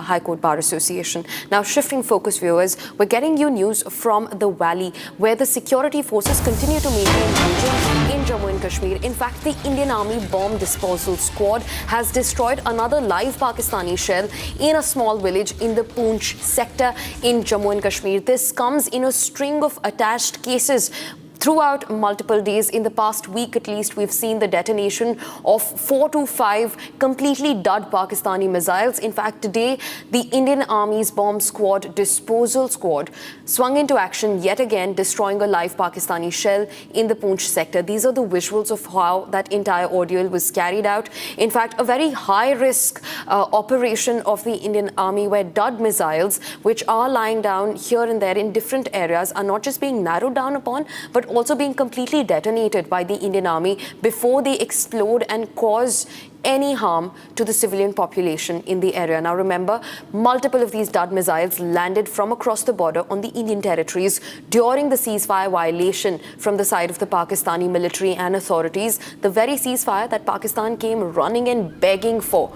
High Court Bar Association. Now, shifting focus, viewers, we're getting you news from the Valley, where the security forces continue to maintain vigilance in Jammu and Kashmir. In fact, the Indian Army Bomb Disposal Squad has destroyed another live Pakistani shell in a small village in the Poonch sector in Jammu and Kashmir. This comes in a string of attached cases. Throughout multiple days, in the past week at least, we've seen the detonation of 4 to 5 completely dud Pakistani missiles. In fact, today, the Indian Army's Bomb Squad Disposal Squad swung into action yet again, destroying a live Pakistani shell in the Poonch sector. These are the visuals of how that entire ordeal was carried out. In fact, a very high-risk operation of the Indian Army, where dud missiles, which are lying down here and there in different areas, are not just being narrowed down upon, but also being completely detonated by the Indian Army before they explode and cause any harm to the civilian population in the area. Now remember, multiple of these dud missiles landed from across the border on the Indian territories during the ceasefire violation from the side of the Pakistani military and authorities, the very ceasefire that Pakistan came running and begging for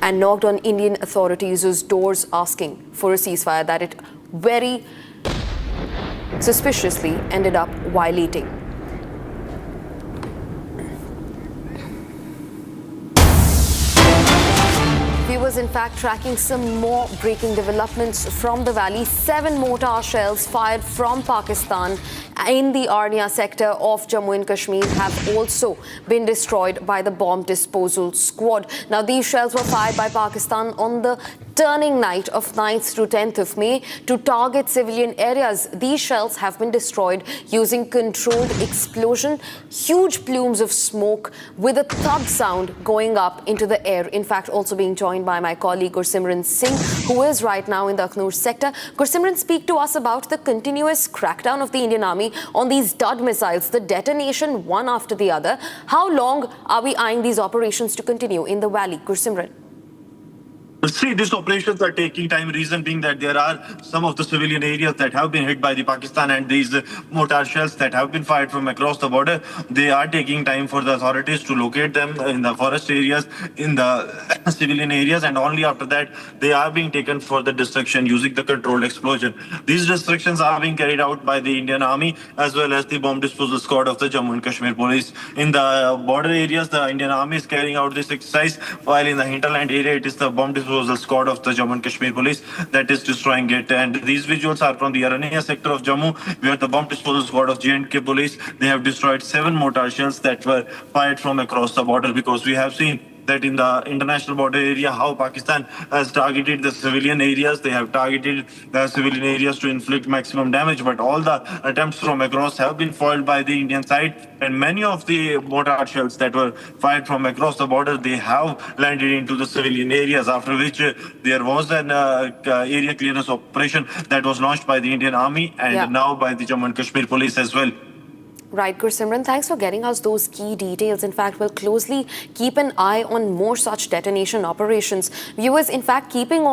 and knocked on Indian authorities' doors asking for a ceasefire that it very suspiciously ended up violating. We was in fact tracking some more breaking developments from the Valley. 7 mortar shells fired from Pakistan in the Arnia sector of Jammu and Kashmir have also been destroyed by the bomb disposal squad. Now, these shells were fired by Pakistan on the turning night of 9th to 10th of May to target civilian areas. These shells have been destroyed using controlled explosion, huge plumes of smoke with a thud sound going up into the air. In fact, also being joined by my colleague Gursimran Singh, who is right now in the Akhnur sector. Gursimran, speak to us about the continuous crackdown of the Indian Army on these dud missiles, the detonation one after the other. How long are we eyeing these operations to continue in the Valley? Gursimran. See, these operations are taking time, reason being that there are some of the civilian areas that have been hit by the Pakistan, and these mortar shells that have been fired from across the border. They are taking time for the authorities to locate them in the forest areas, in the civilian areas, and only after that they are being taken for the destruction using the controlled explosion. These destructions are being carried out by the Indian Army as well as the bomb disposal squad of the Jammu and Kashmir police. In the border areas, the Indian Army is carrying out this exercise, while in the hinterland area, it is the bomb disposal squad of the Jammu and Kashmir police that is destroying it. And these visuals are from the Arania sector of Jammu, where the bomb disposal squad of J&K police, they have destroyed 7 mortar shells that were fired from across the border, because we have seen that in the international border area, how Pakistan has targeted the civilian areas. They have targeted the civilian areas to inflict maximum damage, but all the attempts from across have been foiled by the Indian side, and many of the mortar shells that were fired from across the border, they have landed into the civilian areas, after which there was an area clearance operation that was launched by the Indian Army and now by the Jammu and Kashmir police as well. Right, Gursimran, thanks for getting us those key details. In fact, we'll closely keep an eye on more such detonation operations. Viewers, in fact, keeping on